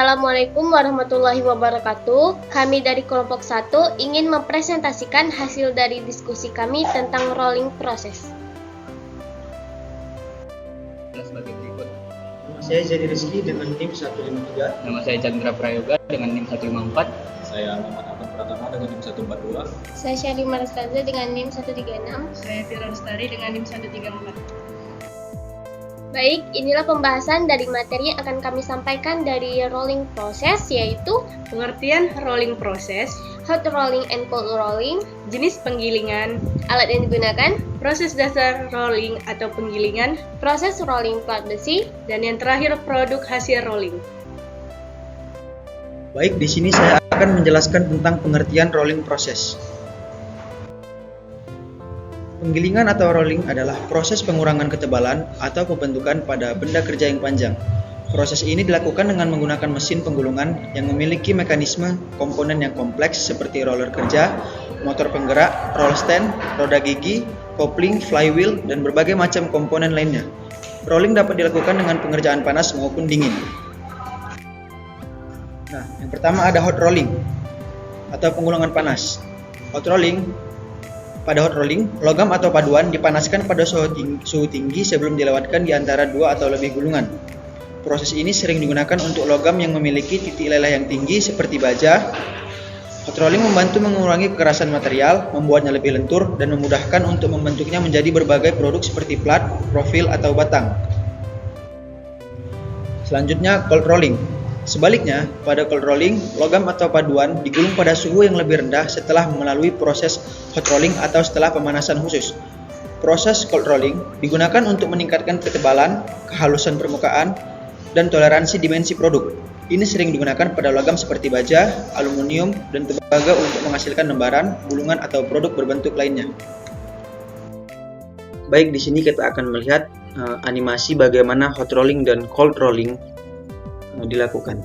Assalamualaikum warahmatullahi wabarakatuh. Kami dari kelompok 1 ingin mempresentasikan hasil dari diskusi kami tentang rolling process. Sebagai berikut. Nama saya Zaini Rizky dengan NIM 153. Nama saya Chandra Prayoga dengan NIM 154. Saya Muhammad Ahmad Pratama dengan NIM 142. Saya Syarima Rastaza dengan NIM 136. Saya Fira Lestari dengan NIM 134. Baik, inilah pembahasan dari materi yang akan kami sampaikan dari rolling process, yaitu Pengertian rolling process, hot rolling and cold rolling, jenis penggilingan, alat yang digunakan, proses dasar rolling atau penggilingan, proses rolling plat besi, dan yang terakhir produk hasil rolling. Baik, di sini saya akan menjelaskan tentang pengertian rolling process. Penggilingan atau rolling adalah proses pengurangan ketebalan atau pembentukan pada benda kerja yang panjang. Proses ini dilakukan dengan menggunakan mesin penggulungan yang memiliki mekanisme komponen yang kompleks seperti roller kerja, motor penggerak, roll stand, roda gigi, kopling, flywheel, dan berbagai macam komponen lainnya. Rolling dapat dilakukan dengan pengerjaan panas maupun dingin. Nah, yang pertama ada hot rolling atau penggulungan panas. Pada hot rolling, logam atau paduan dipanaskan pada suhu tinggi sebelum dilewatkan di antara dua atau lebih gulungan. Proses ini sering digunakan untuk logam yang memiliki titik leleh yang tinggi seperti baja. Hot rolling membantu mengurangi kekerasan material, membuatnya lebih lentur, dan memudahkan untuk membentuknya menjadi berbagai produk seperti plat, profil, atau batang. Selanjutnya, cold rolling. Sebaliknya, pada cold rolling, logam atau paduan digulung pada suhu yang lebih rendah setelah melalui proses hot rolling atau setelah pemanasan khusus. Proses cold rolling digunakan untuk meningkatkan ketebalan, kehalusan permukaan, dan toleransi dimensi produk. Ini sering digunakan pada logam seperti baja, aluminium, dan tembaga untuk menghasilkan lembaran, gulungan, atau produk berbentuk lainnya. Baik, di sini kita akan melihat animasi bagaimana hot rolling dan cold rolling dilakukan.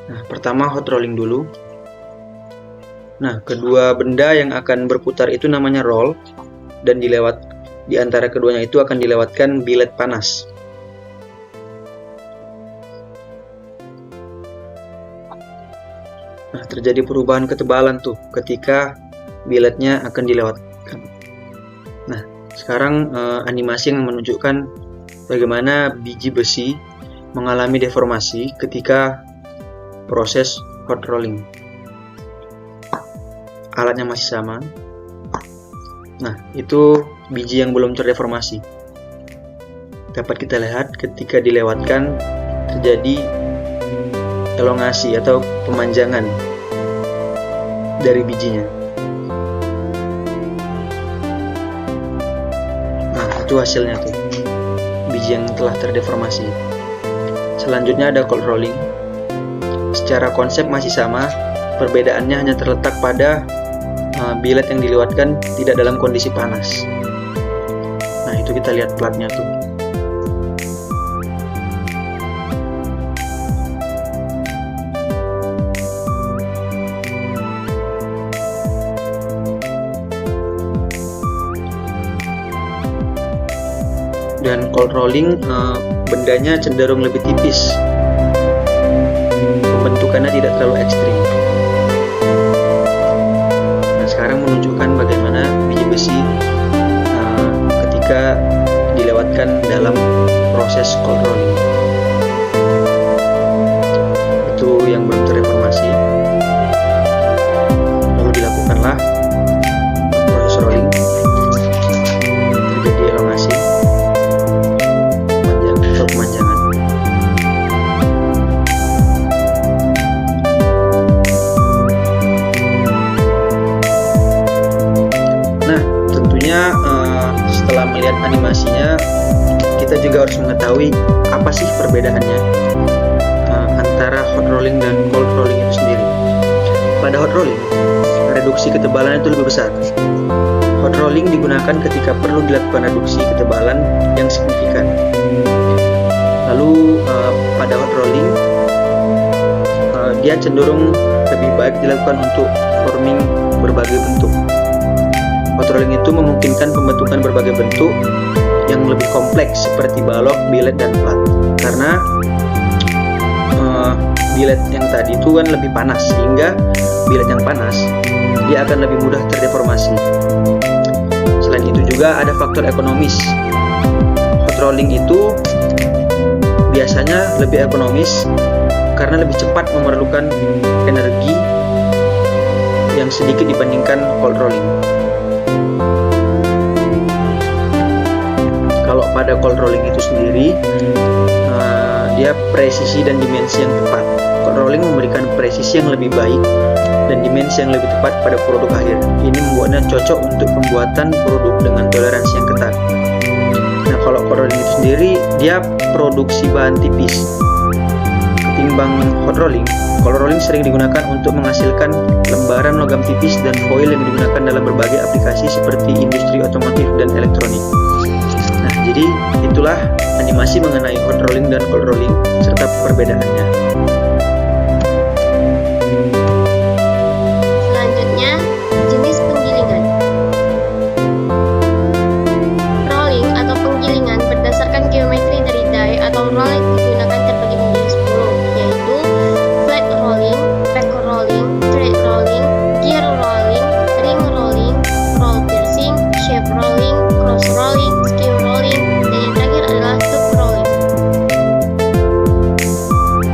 Nah, pertama hot rolling dulu. Nah, kedua benda yang akan berputar itu namanya roll, dan di antara keduanya itu akan dilewatkan bilet panas. Nah, terjadi perubahan ketebalan tuh ketika biletnya akan dilewatkan. Nah, sekarang animasi yang menunjukkan bagaimana biji besi mengalami deformasi ketika proses hot rolling. Alatnya masih sama. Nah, itu biji yang belum terdeformasi. Dapat kita lihat ketika dilewatkan terjadi elongasi atau pemanjangan dari bijinya. Nah, itu hasilnya tuh, biji yang telah terdeformasi. Selanjutnya ada cold rolling. Secara konsep masih sama, perbedaannya hanya terletak pada bilet yang dilewatkan tidak dalam kondisi panas. Nah, itu kita lihat platnya tuh. Dan cold rolling bendanya cenderung lebih tipis, pembentukannya tidak terlalu ekstrim. Nah, sekarang menunjukkan bagaimana biji besi ketika dilewatkan dalam proses cold rolling. Itu yang belum terdeformasi. Lalu dilakukanlah proses rolling, terjadi elongasi, pemanjangan. Nah, tentunya setelah melihat animasinya, kita juga harus mengetahui apa sih perbedaannya antara hot rolling dan cold rolling itu sendiri. Pada hot rolling, reduksi ketebalan itu lebih besar. Hot rolling digunakan ketika perlu dilakukan reduksi ketebalan yang signifikan. Lalu pada hot rolling, dia cenderung lebih baik dilakukan untuk forming berbagai bentuk. Hot rolling itu memungkinkan pembentukan berbagai bentuk yang lebih kompleks seperti balok, billet, dan plat. Karena billet yang tadi itu kan lebih panas, sehingga billet yang panas dia akan lebih mudah terdeformasi. Selain itu juga ada faktor ekonomis. Hot rolling itu biasanya lebih ekonomis karena lebih cepat memerlukan energi yang sedikit dibandingkan cold rolling. Kalau pada cold rolling itu sendiri, dia presisi dan dimensi yang tepat. Cold rolling memberikan presisi yang lebih baik dan dimensi yang lebih tepat pada produk akhir. Ini membuatnya cocok untuk pembuatan produk dengan toleransi yang ketat. Nah, kalau cold rolling itu sendiri, dia produksi bahan tipis. Ketimbang hot rolling, cold rolling sering digunakan untuk menghasilkan lembaran logam tipis dan foil yang digunakan dalam berbagai aplikasi seperti industri otomotif dan elektronik. Nah, jadi itulah animasi mengenai hot rolling dan cold rolling serta perbedaannya. Selanjutnya, jenis penggilingan. Rolling atau penggilingan berdasarkan geometri dari die atau roll yang digunakan terbagi menjadi 10, yaitu flat rolling, pack rolling, thread rolling, gear rolling, ring rolling, roll piercing, shape rolling, cross rolling, skew rolling, dan yang terakhir adalah tube rolling.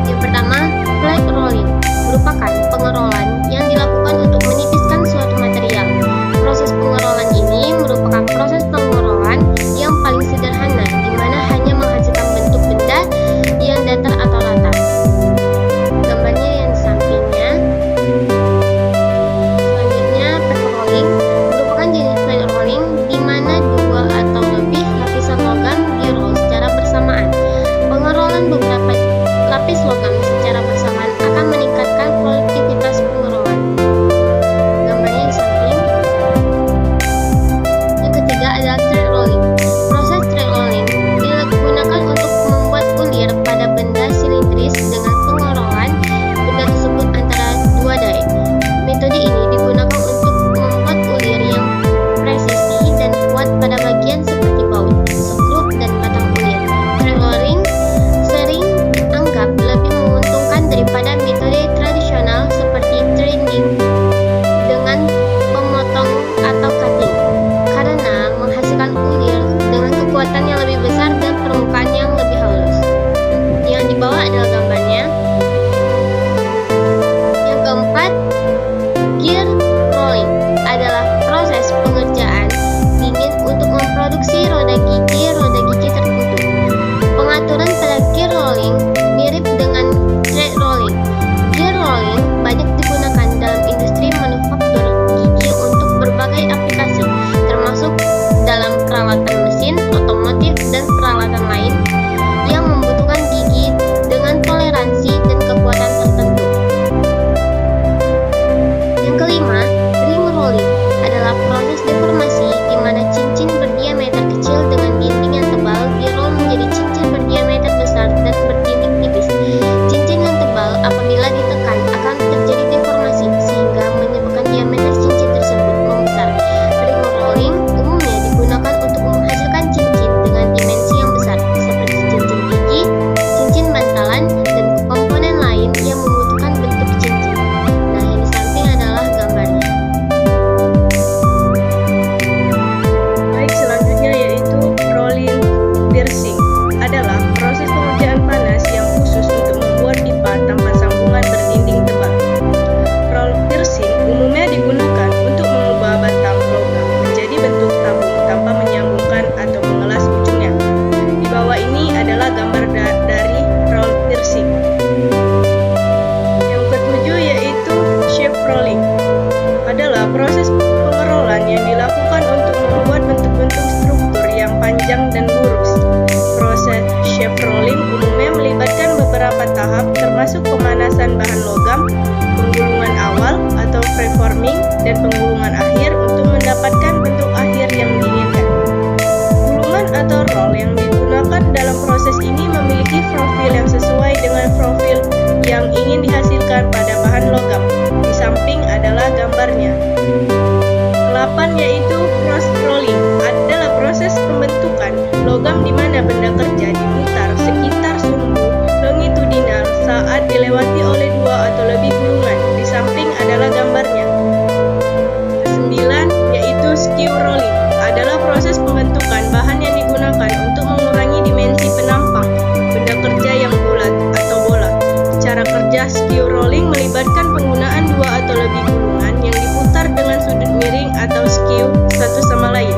Yang pertama, flat rolling merupakan pengerolan yang dilakukan untuk menipiskan suatu material. Proses pengerolan ini merupakan proses pengerolan yang paling sederhana, di mana hanya menghasilkan bentuk benda yang datar atau rata. Gambarnya yang di sampingnya. Selanjutnya, pack rolling merupakan jenis flat rolling di mana dua atau lebih lapisan logam di-roll secara bersamaan. Pengerolan beberapa lapis logam secara bersamaan akan meningkatkan produktivitas pengerolan. Gambarnya di samping. Yang ketiga adalah thread rolling. Proses thread rolling digunakan untuk membuat ulir pada benda silindris dengan pengerolan benda tersebut antara dua die. Metode ini digunakan untuk membuat ulir yang presisi dan kuat pada bagian seperti baut, skrup, dan batang ulir. Thread rolling sering dianggap lebih menguntungkan daripada metode tradisional seperti threading dengan pemotong atau cutting, karena menghasilkan ulir dengan kekuatan yang lebih besar dan permukaan yang lebih halus. Yang di bawah adalah gambarnya. Yang keempat, gear rolling adalah proses pengerjaan dingin untuk memproduksi roda gigi tertentu. Pengaturan pada gear rolling mirip dengan thread rolling. Gear rolling banyak digunakan dalam industri manufaktur gigi untuk berbagai aplikasi, termasuk dalam peralatan mesin, otomotif, dan peralatan lain yang membutuhkan gigi dengan toleransi dan kekuatan tertentu. Yang kelima, ring rolling adalah proses deformasi di mana cincin berdiameter kecil dengan dinding yang tebal di-roll menjadi cincin berdiameter besar dan berdinding tipis. Cincin yang tebal apabila ditekan akan terjadi deformasi sehingga menyebabkan diameter cincin tersebut membesar. Ring rolling umumnya digunakan untuk menghasilkan cincin dengan dimensi yang besar seperti cincin gigi, cincin bantalan, dan komponen lain yang membutuhkan bentuk cincin. Nah, yang di samping adalah gambarnya. Baik, selanjutnya yaitu rolling piercing adalah proses pengerjaan panas yang khusus untuk membuat pipa tanpa sambungan berdinding tebal. Roll piercing umumnya digunakan untuk mengubah batang logam menjadi bentuk tabung tanpa menyambungkan atau mengelas ujungnya. Di bawah ini adalah gambar dari roll piercing. Yang ketujuh yaitu shape rolling adalah proses pengerolan yang dilakukan untuk membuat bentuk-bentuk struktur yang panjang dan lurus. Proses shape rolling umumnya melibatkan beberapa tahap termasuk pemanasan bahan logam, penggulungan awal atau preforming, dan penggulungan akhir untuk mendapatkan bentuk akhir yang diinginkan. Gulungan atau roll yang digunakan dalam proses ini memiliki profil yang sesuai dengan profil yang ingin dihasilkan pada bahan logam. Di samping adalah gambarnya. Ke-8 yaitu cross rolling adalah proses pembentukan saat dilewati oleh dua atau lebih gulungan. Di samping adalah gambarnya. Kesembilan, yaitu skew rolling, adalah proses pembentukan bahan yang digunakan untuk mengurangi dimensi penampang benda kerja yang bulat atau bola. Cara kerja skew rolling melibatkan penggunaan dua atau lebih gulungan yang diputar dengan sudut miring atau skew satu sama lain.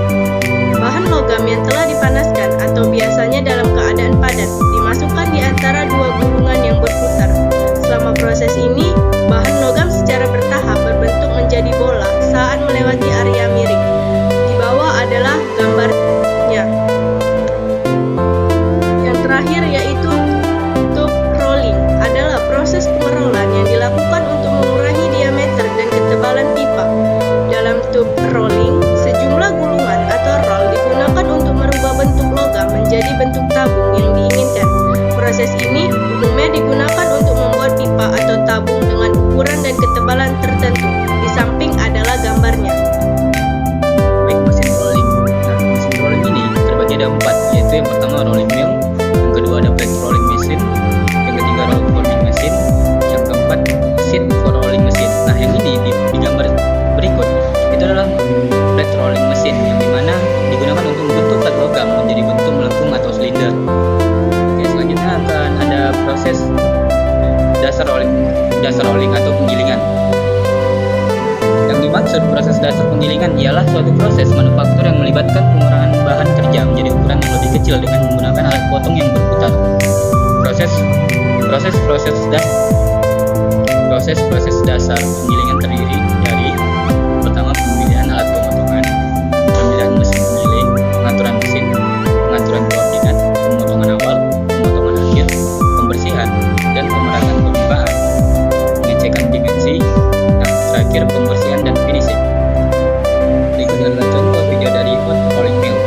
Bahan logam yang telah dipanaskan atau biasanya dalam keadaan padat dimasukkan di antara dua gulungan yang berputar. Selama proses ini, bahan logam secara bertahap berbentuk menjadi bola saat melewati area miring. Di bawah adalah gambarnya. Yang terakhir yaitu tube rolling, adalah proses pengerolan yang dilakukan untuk mengurangi diameter dan ketebalan pipa. Dalam tube rolling, sejumlah gulungan atau roll digunakan untuk merubah bentuk logam menjadi bentuk tabung yang diinginkan. Proses ini umumnya digunakan untuk membuat pipa atau tabung dengan ukuran dan ketebalan tertentu. Di samping adalah gambarnya. Baik, mesin rolling. Nah, mesin rolling ini terbagi ada 4, yaitu yang pertama rolling mill, yang kedua ada plate rolling machine, yang ketiga roll forming machine, yang keempat sheet for rolling machine. Nah, yang ini di gambar berikut itu adalah plate rolling machine, yang dimana digunakan untuk membentuk plat logam menjadi bentuk melengkung atau silinder. Oke, selanjutnya akan ada proses dasar rolling atau penggilingan. Yang dimaksud proses dasar penggilingan ialah suatu proses manufaktur yang melibatkan pengurangan bahan kerja menjadi ukuran yang lebih kecil dengan menggunakan alat potong yang berputar. Proses dasar penggilingan terdiri dari pertama pemilihan alat pemotongan, pemilihan mesin penggiling, pengaturan mesin, pengaturan koordinat, pemotongan awal, pemotongan akhir, pembersihan, dan pemerataan permukaan, pengecekan dimensi, dan terakhir pembersihan dan finishing. Berikut adalah contoh video dari hot rolling mill.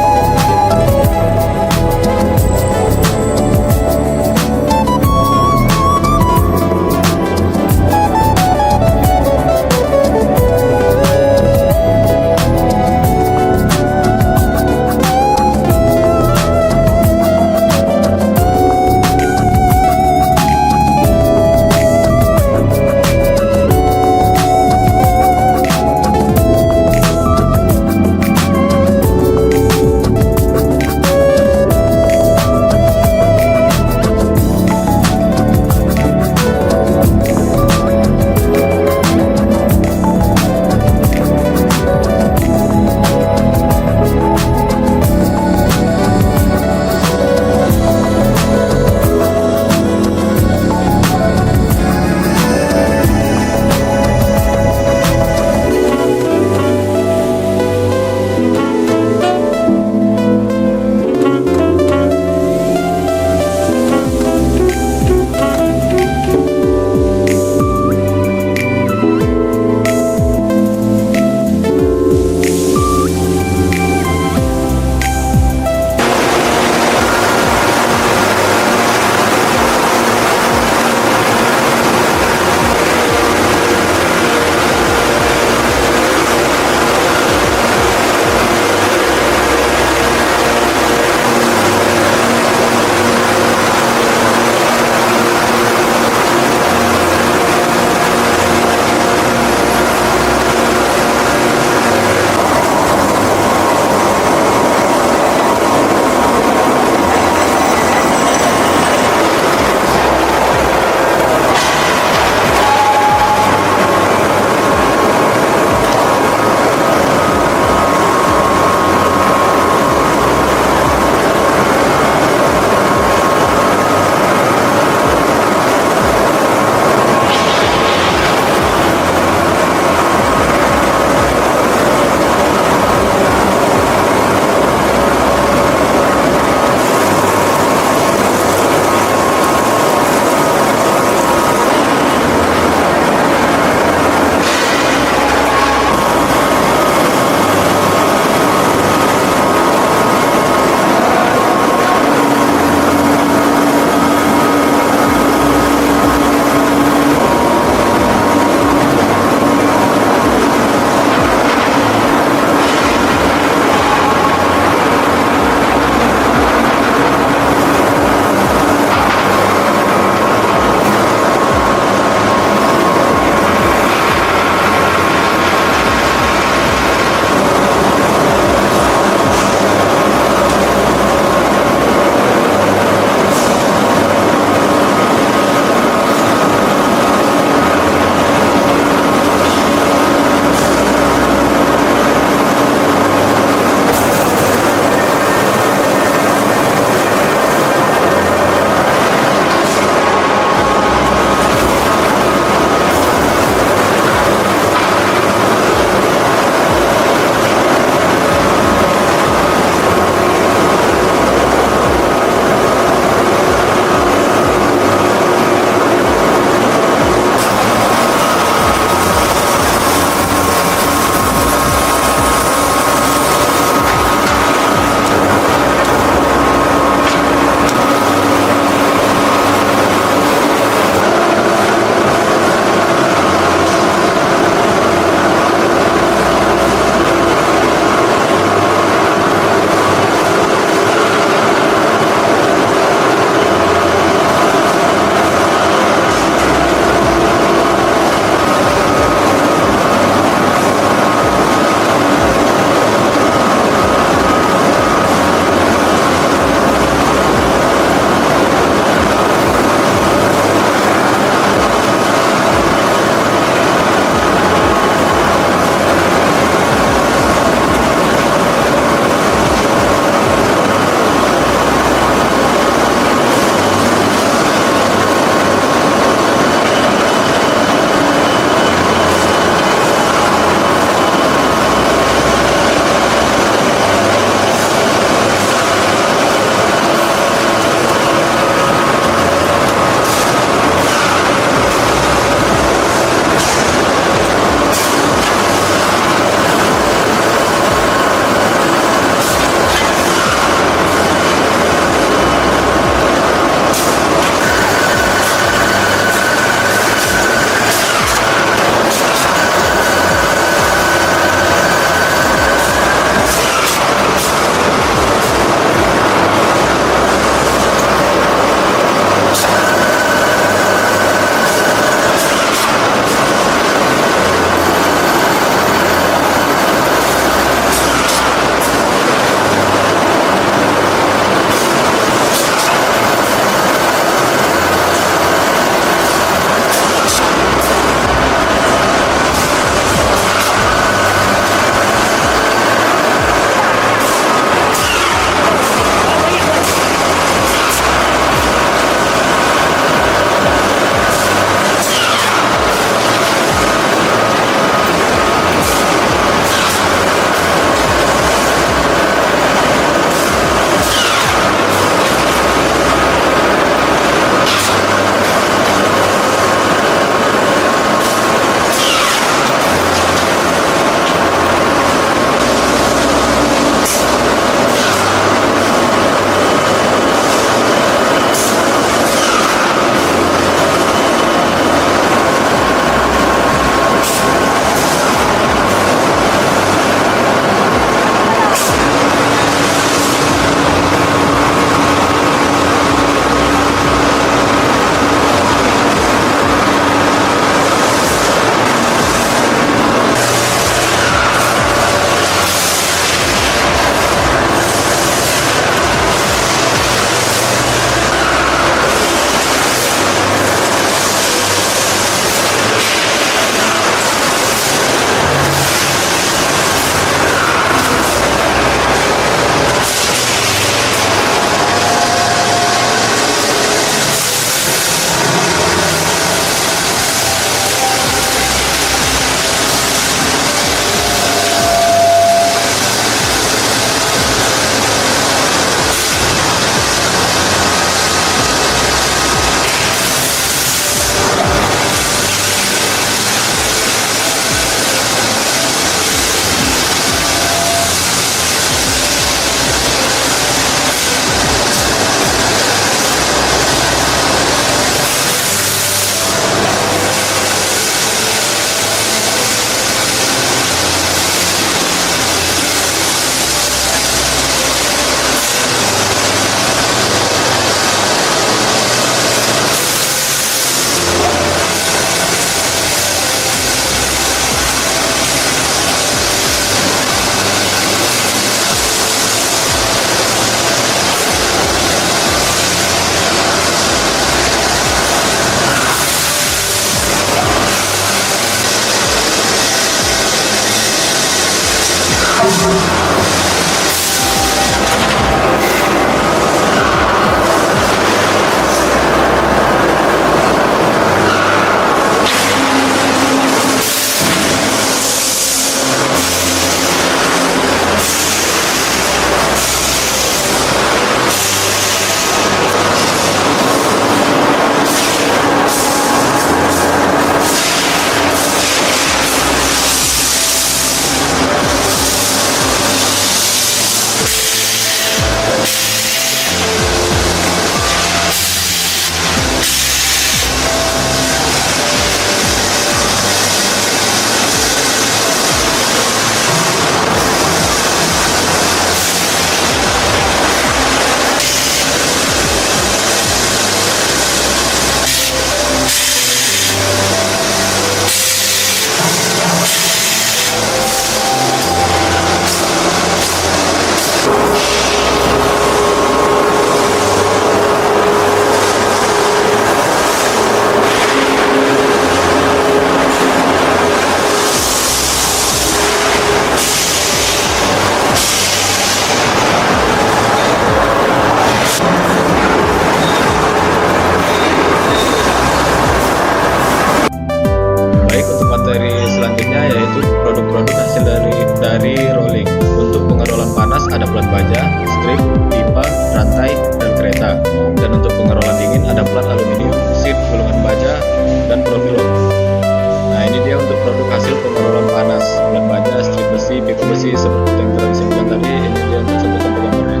masih seperti yang telah disebutkan tadi, ini dia untuk satu contoh gambarnya.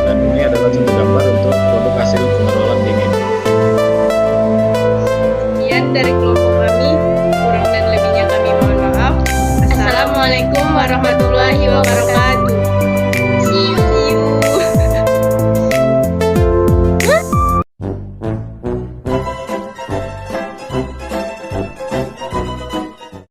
Dan ini adalah contoh gambar untuk produk hasil pengerolan dingin. Sekian dari kelompok kami, kurang dan lebihnya kami mohon maaf. Assalamualaikum warahmatullahi wabarakatuh.